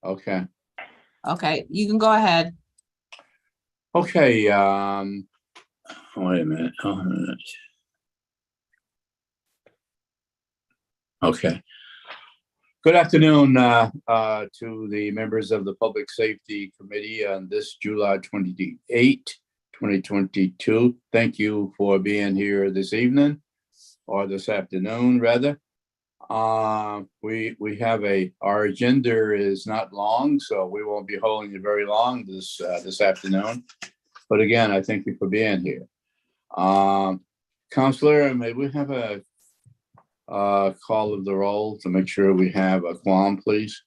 Okay. Okay, you can go ahead. Okay, wait a minute. Okay. Good afternoon to the members of the Public Safety Committee on this July 28, 2022. Thank you for being here this evening, or this afternoon, rather. We have our agenda is not long, so we won't be holding it very long this afternoon. But again, I thank you for being here. Counselor, may we have a call of the roll to make sure we have a quorum, please?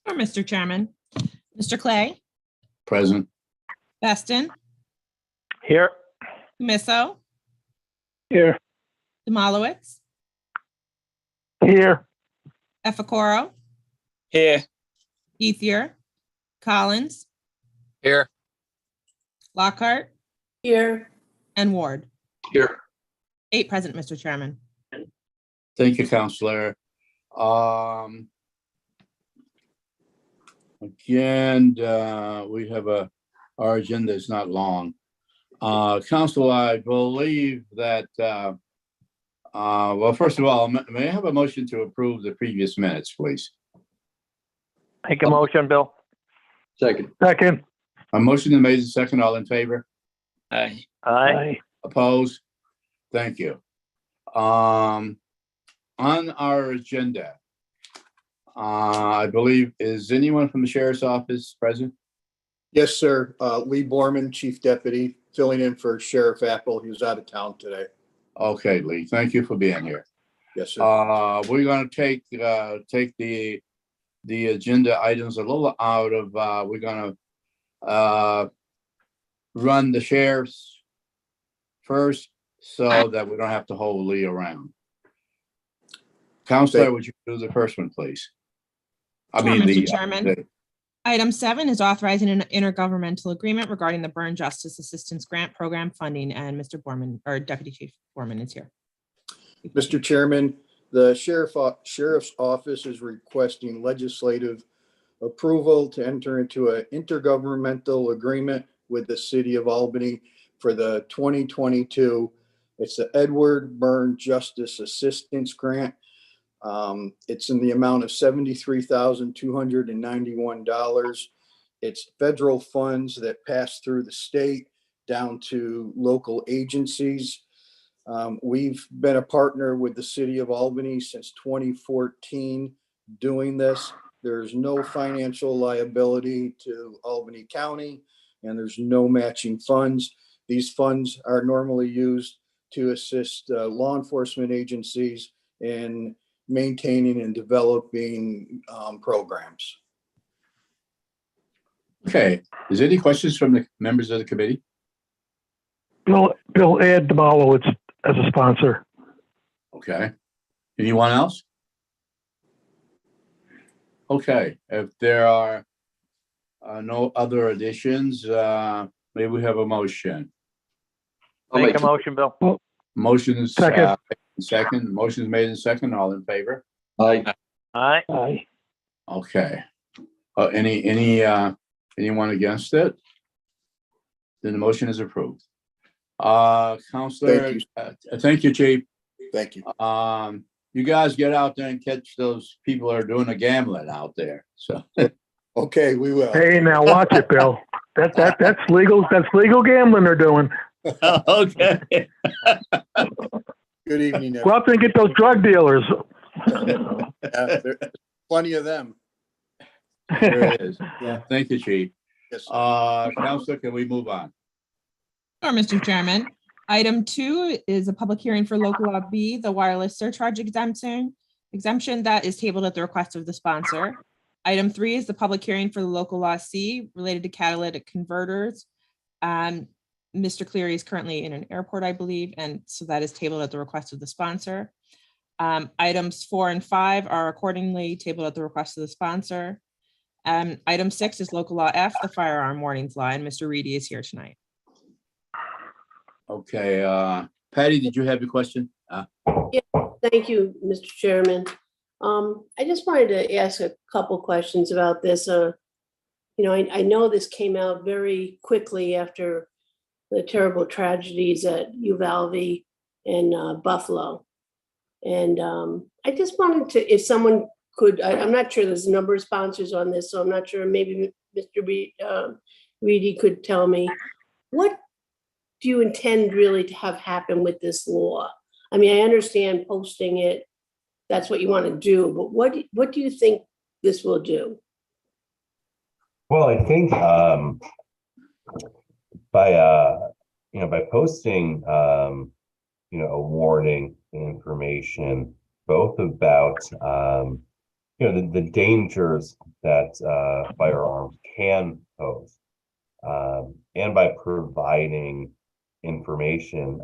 Or Mr. Chairman. Mr. Clay, Present. Beston, Here. Misso, Here. Demalowitz, Here. Efficoro, Here. Ethier, Collins, Here. Lockhart, Here. and Ward. Here. 8 present, Mr. Chairman. Thank you, Counselor. Again, we have our agenda is not long. Council, I believe that, well, first of all, may I have a motion to approve the previous minutes, please? Make a motion, Bill. Second. Second. A motion is made and second, all in favor? Aye. Aye. Opposed? Thank you. On our agenda, I believe, is anyone from the Sheriff's Office present? Yes, sir. Lee Borman, Chief Deputy, filling in for Sheriff Apple. He was out of town today. Okay, Lee, thank you for being here. Yes, sir. We're gonna take the agenda items a little out of, we're gonna run the sheriff's first so that we don't have to hold Lee around. Counselor, would you do the first one, please? I Sure, mean, Mr. Chairman. Item 7 is authorizing an intergovernmental agreement regarding the Burn Justice Assistance Grant Program funding, and Mr. Borman, or Deputy Chief Borman, is here. Mr. Chairman, the Sheriff's Office is requesting legislative approval to enter into an intergovernmental agreement with the City of Albany for the 2022. It's the Edward Burn Justice Assistance Grant. It's in the amount of $73,291. It's federal funds that pass through the state down to local agencies. We've been a partner with the City of Albany since 2014 doing this. There's no financial liability to Albany County, and there's no matching funds. These funds are normally used to assist law enforcement agencies in maintaining and developing programs. Okay, is there any questions from the members of the committee? Bill, add Demalowitz as a sponsor. Okay, anyone else? Okay, if there are no other additions, maybe we have a motion. Make a motion, Bill. Motion's Second. second, motion's made in second, all in favor? Aye. Aye. Aye. Okay. Anyone against it? Then the motion is approved. Counselor, thank you, Chief. Thank you. You guys get out there and catch those people that are doing a gambling out there, so. Okay, we will. Hey, now watch it, Bill. That's legal. That's legal gambling they're doing. Okay. Good evening. Go out there and get those drug dealers. There's plenty of them. There it is. Yeah, thank you, Chief. Yes, sir. Counselor, can we move on? Sure, Mr. Chairman. Item 2 is a public hearing for local law B, the wireless surcharge exemption that is tabled at the request of the sponsor. Item 3 is the public hearing for the local law C related to catalytic converters. Mr. Cleary is currently in an airport, I believe, and so that is tabled at the request of the sponsor. Items 4 and 5 are accordingly tabled at the request of the sponsor. Item 6 is local law F, the firearm warnings law, and Mr. Reedy is here tonight. Okay, Patty, did you have your question? Thank you, Mr. Chairman. I just wanted to ask a couple questions about this. I know this came out very quickly after the terrible tragedies at Uvalde and Buffalo. And I just wanted to, if someone could, I'm not sure there's a number of sponsors on this, so I'm not sure, maybe Mr. Reedy could tell me, what do you intend really to have happen with this law? I mean, I understand posting it, that's what you want to do, but what do you think this will do? Well, I think by posting a warning information both about the dangers that firearms can pose, and by providing information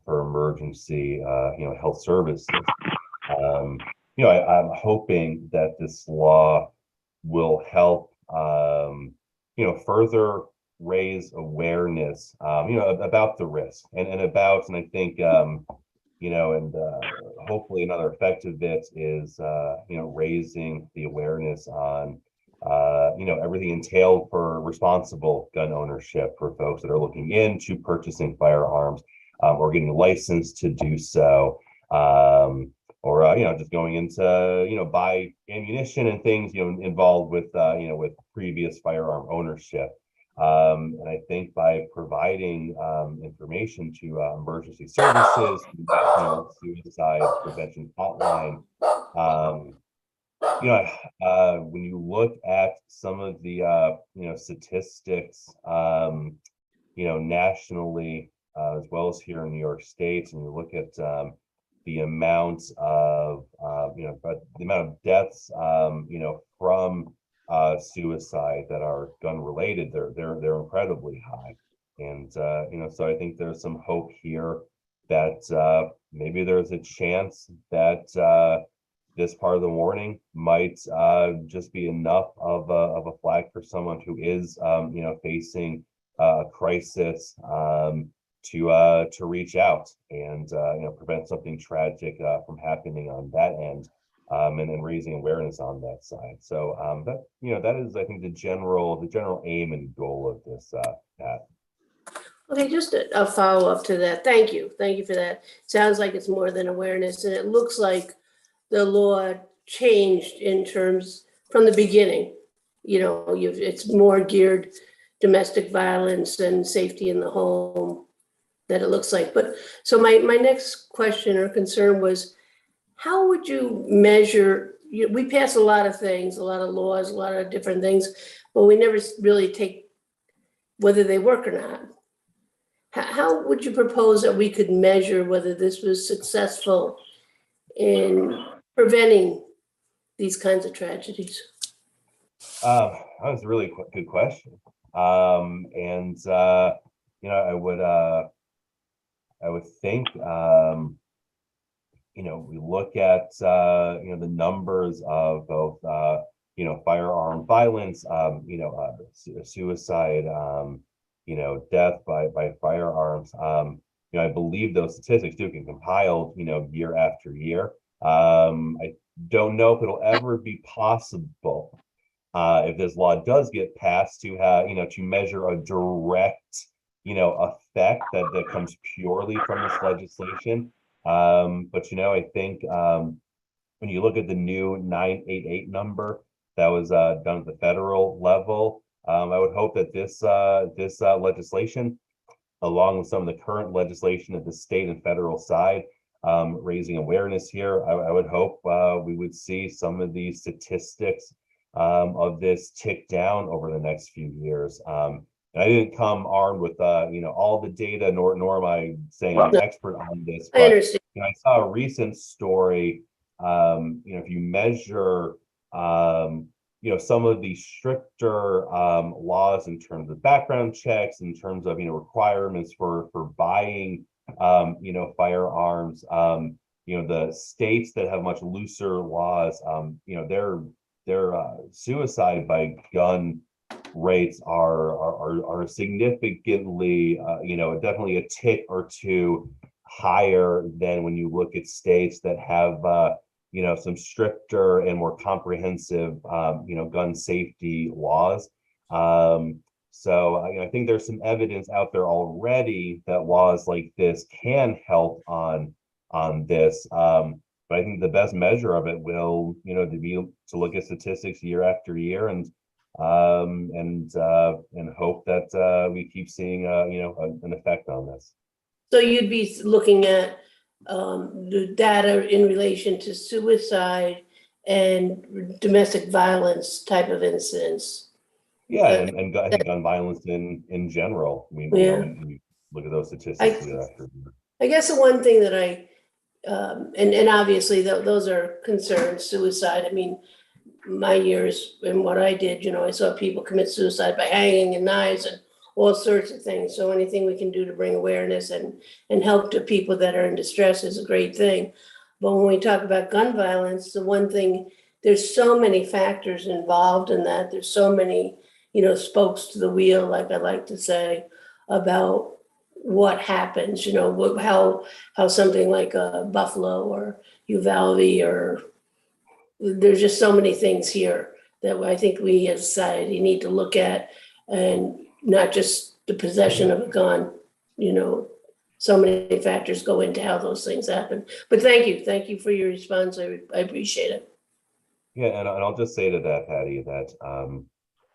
for emergency health services. I'm hoping that this law will help further raise awareness about the risk and I think hopefully another effect of it is raising the awareness on everything entailed for responsible gun ownership for folks that are looking into purchasing firearms or getting licensed to do so, or just going into buy ammunition and things involved with with previous firearm ownership. And I think by providing information to emergency services, National Suicide Prevention Hotline, when you look at some of the statistics, nationally as well as here in New York State, and you look at the amount of deaths from suicide that are gun related, they're incredibly high. And so I think there's some hope here that maybe there's a chance that this part of the warning might just be enough of a flag for someone who is facing a crisis to reach out and prevent something tragic from happening on that end, and then raising awareness on that side. So that is, I think, the general aim and goal of this Pat. Okay, just a follow-up to that. Thank you for that. Sounds like it's more than awareness, and it looks like the law changed in terms from the beginning. It's more geared domestic violence and safety in the home that it looks like. But so my next question or concern was, how would you measure? We pass a lot of things, a lot of laws, a lot of different things, but we never really take whether they work or not. How would you propose that we could measure whether this was successful in preventing these kinds of tragedies? That was a really good question. I would think, we look at, the numbers of both, firearm violence, suicide, death by firearms. I believe those statistics do get compiled, year after year. I don't know if it'll ever be possible, if this law does get passed, to have, to measure a direct, effect that comes purely from this legislation. But I think when you look at the new 988 number that was done at the federal level, I would hope that this legislation, along with some of the current legislation at the state and federal side, raising awareness here, I would hope we would see some of these statistics of this tick down over the next few years. And I didn't come armed with all the data, nor am I saying I'm an expert on this. But I understand. I saw a recent story. If you measure some of the stricter laws in terms of background checks, in terms of requirements for buying firearms, the states that have much looser laws, their suicide by gun rates are significantly definitely a tick or two higher than when you look at states that have some stricter and more comprehensive, gun safety laws. So I think there's some evidence out there already that laws like this can help on this. But I think the best measure of it will, to look at statistics year after year and hope that we keep seeing, an effect on this. So you'd be looking at the data in relation to suicide and domestic violence type of incidents. Yeah, and gun violence in general. Yeah. We look at those statistics year after year. I guess the one thing that and obviously those are concerns, suicide. I mean, my years and what I did, I saw people commit suicide by hanging and knives and all sorts of things. So anything we can do to bring awareness and help to people that are in distress is a great thing. But when we talk about gun violence, the one thing, there's so many factors involved in that. There's so many, spokes to the wheel, like I like to say, about what happens, how something like Buffalo or Uvalde, or there's just so many things here that I think we as a society need to look at, and not just the possession of a gun. So many factors go into how those things happen. But thank you for your response. I appreciate it. Yeah, and I'll just say to that, Patty, that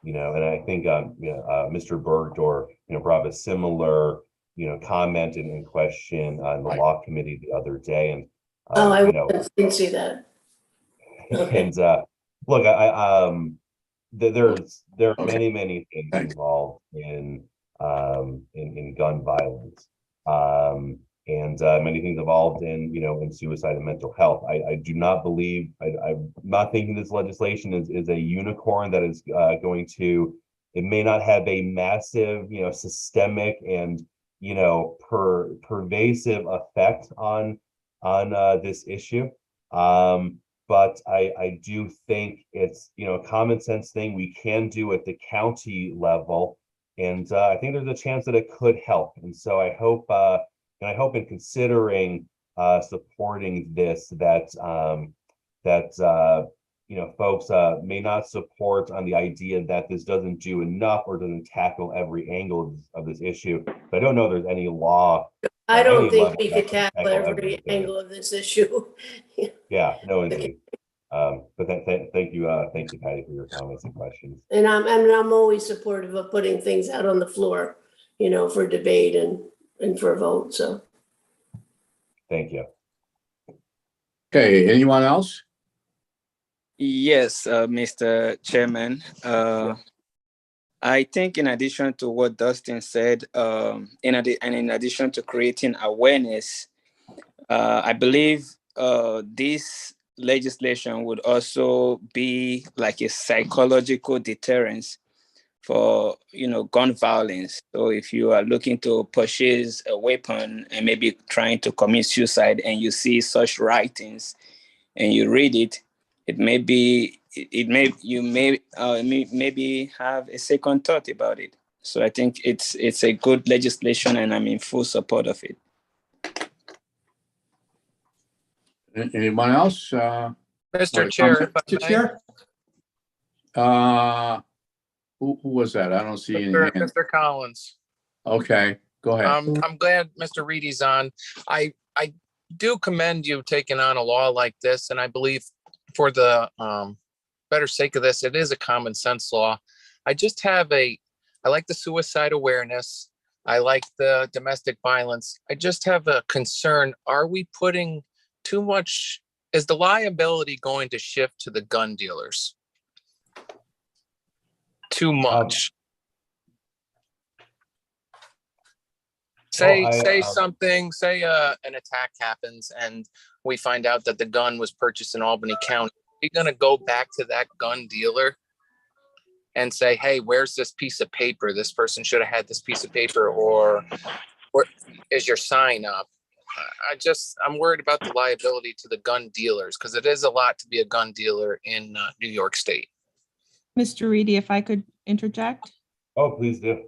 and I think Mr. Bergdorf, brought a similar comment and question on the law committee the other day, and I didn't see that. Okay. And look, there are many things involved in gun violence, and many things involved in suicide and mental health. I do not believe, I'm not thinking this legislation is a unicorn that is going to. It may not have a massive, systemic and pervasive effect on this issue. But I do think it's a common sense thing we can do at the county level, and I think there's a chance that it could help. And so I hope in considering supporting this that folks may not support on the idea that this doesn't do enough or doesn't tackle every angle of this issue. But I don't know there's any law. I don't think we could tackle every angle of this issue. Yeah, no, indeed. But thank you, Patty, for your comments and questions. And I'm always supportive of putting things out on the floor, for debate and for a vote. So. Thank you. Okay, anyone else? Yes, Mr. Chairman. I think in addition to what Dustin said, in addition to creating awareness, I believe this legislation would also be like a psychological deterrence for gun violence. So if you are looking to purchase a weapon and maybe trying to commit suicide, and you see such writings and you read it, you may maybe have a second thought about it. So I think it's a good legislation, and I'm in full support of it. Anyone else? Mr. Chair, if I may. Chair? Who was that? I don't see any hands. Mr. Collins. Okay, go ahead. I'm glad Mr. Reedy's on. I do commend you taking on a law like this, and I believe for the better sake of this, it is a common sense law. I like the suicide awareness. I like the domestic violence. I just have a concern. Are we putting too much? Is the liability going to shift to the gun dealers? Too much. Say an attack happens and we find out that the gun was purchased in Albany County. Are you going to go back to that gun dealer and say, hey, where's this piece of paper? This person should have had this piece of paper, or is your sign up? I'm worried about the liability to the gun dealers, because it is a lot to be a gun dealer in New York State. Mr. Reedy, if I could interject. Oh, please do.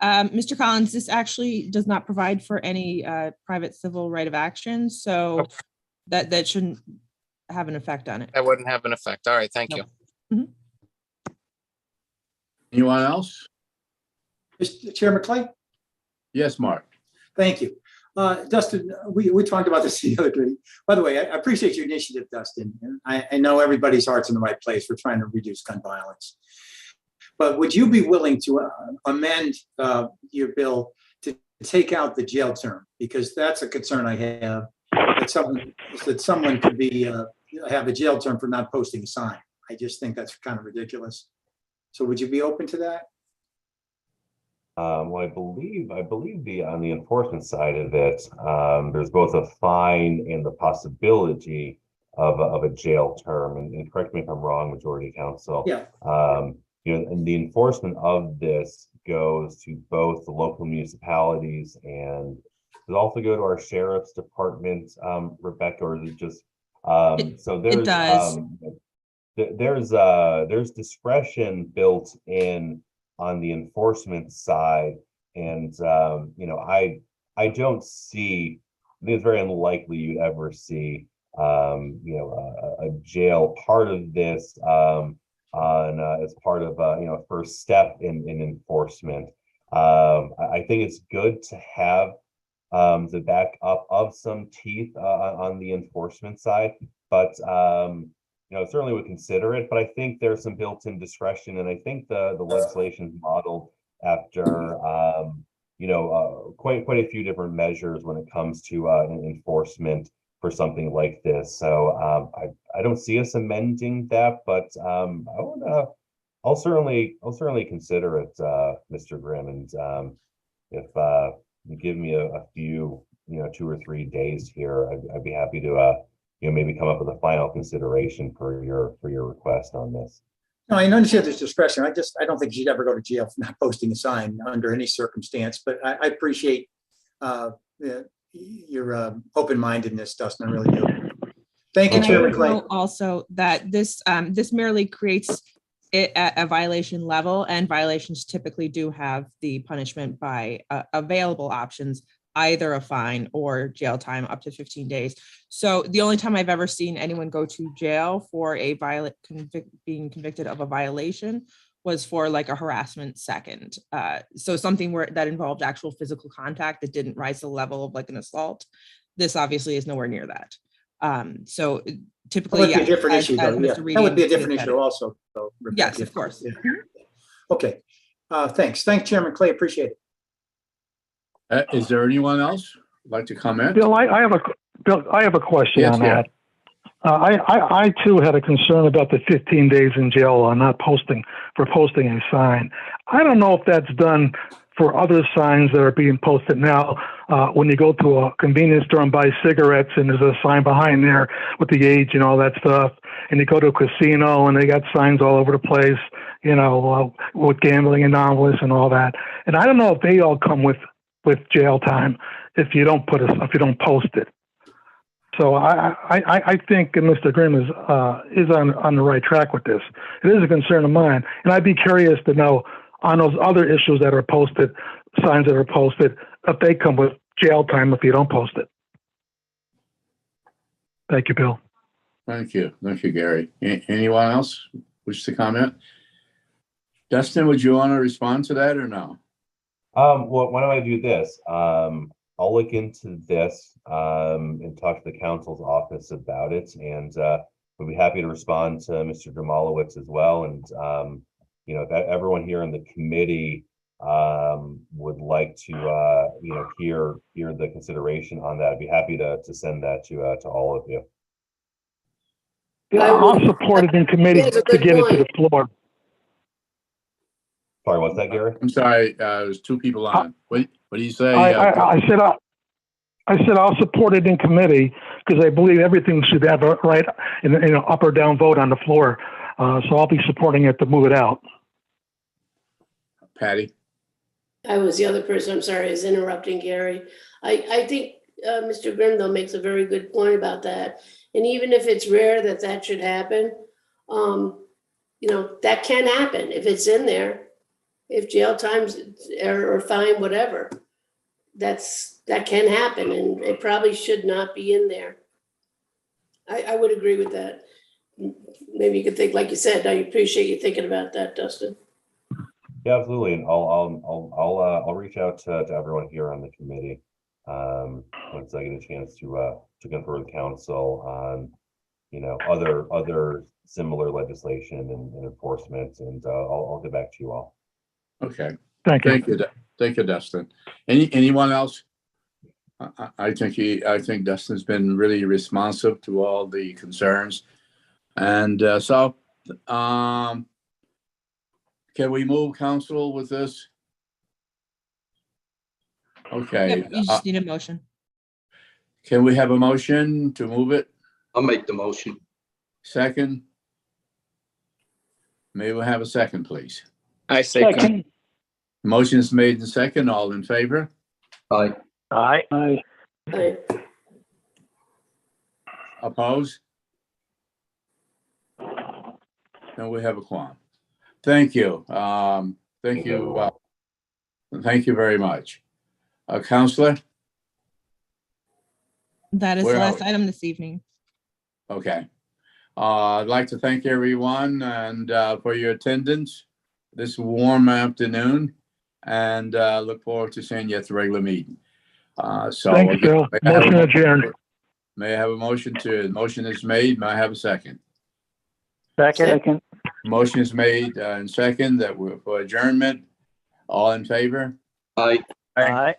Mr. Collins, this actually does not provide for any private civil right of action, so that shouldn't have an effect on it. That wouldn't have an effect. All right, thank you. Nope. Anyone else? Mr. Chairman Clay, Yes, Mark. thank you. Dustin, we talked about this the other day. By the way, I appreciate your initiative, Dustin. I know everybody's heart's in the right place. We're trying to reduce gun violence. But would you be willing to amend your bill to take out the jail term? Because that's a concern I have, that someone could be have a jail term for not posting a sign. I just think that's kind of ridiculous. So would you be open to that? Well, I believe on the enforcement side of it, there's both a fine and the possibility of a jail term. And correct me if I'm wrong, Majority Council. Yeah. And the enforcement of this goes to both the local municipalities and does also go to our sheriff's department, Rebecca, or is it just so there's It does. There's discretion built in on the enforcement side, and I don't see. I think it's very unlikely you'd ever see a jail part of this as part of first step in enforcement. I think it's good to have the backup of some teeth on the enforcement side, but certainly would consider it. But I think there's some built-in discretion, and I think the legislation is modeled after quite a few different measures when it comes to enforcement for something like this. So I don't see us amending that, but I'll certainly consider it, Mr. Grimm, and if you give me a few 2 or 3 days here, I'd be happy to maybe come up with a final consideration for your request on this. No, I understand there's discretion. I don't think you should ever go to jail for not posting a sign under any circumstance, but I appreciate your open-mindedness, Dustin, I really do. Thank you, And I Chairman would Clay. note also that this merely creates it at a violation level, and violations typically do have the punishment by available options, either a fine or jail time up to 15 days. So the only time I've ever seen anyone go to jail for a being convicted of a violation was for like a harassment second. So something that involved actual physical contact that didn't rise to the level of like an assault. This obviously is nowhere near that. So That typically, would be a yeah, different as issue, though. Mr. Yeah, that Reading would be a different said issue it. also, though. Rebecca. Yes, of course. Yeah. Okay. Thanks. Thanks, Chairman Clay. Appreciate it. Is there anyone else who'd like to comment? Bill, I have a question Yes, on yeah. that. I too had a concern about the 15 days in jail on not posting a sign. I don't know if that's done for other signs that are being posted now. When you go to a convenience store and buy cigarettes and there's a sign behind there with the age and all that stuff, and you go to a casino and they got signs all over the place, with gambling anomalies and all that. And I don't know if they all come with jail time if you don't post it. So I think Mr. Grimm is on the right track with this. It is a concern of mine, and I'd be curious to know on those other issues that are posted, signs that are posted, if they come with jail time if you don't post it. Thank you, Bill. Thank you, Gary. Anyone else wish to comment? Dustin, would you want to respond to that or no? Well, why don't I do this? I'll look into this and talk to the council's office about it, and we'll be happy to respond to Mr. Jamalowitz as well. And if everyone here in the committee would like to hear the consideration on that, I'd be happy to send that to all of you. Yeah, I'll support it in committee That's a to good get it to the point. floor. Sorry, what's that, Gary? I'm sorry, there's 2 people on. What do you say? I said I'll support it in committee because I believe everything should have a right in up or down vote on the floor. So I'll be supporting it to move it out. Patty? I was the other person, I'm sorry, I was interrupting Gary. I think Mr. Grimm, though, makes a very good point about that. And even if it's rare that should happen, that can happen if it's in there. If jail times or fine, whatever, that can happen, and it probably should not be in there. I would agree with that. Maybe you could think, like you said, I appreciate you thinking about that, Dustin. Yeah, absolutely. And I'll reach out to everyone here on the committee. Once I get a chance to confer with council on, other similar legislation and enforcement, and I'll get back to you all. Okay, Thank you. thank you, Dustin. Anyone else? I think Dustin's been really responsive to all the concerns. And can we move council with this? Okay, Yep, you just need a motion. can we have a motion to move it? I'll make the motion. Second? May we have a second, please? I second. Motion is made and second. All in favor? Aye. Aye. Oppose? No, we have a quorum. Thank you. Thank you. Thank you very much. Counselor? That is Where the are last we? item this evening. Okay. I'd like to thank everyone and for your attendance this warm afternoon, and look forward to seeing you at the regular meeting. Thanks, Bill. Motion adjourned. May I have a motion motion is made. May I have a second? Second. Motion is made and second that we're for adjournment. All in favor? Aye. Aye.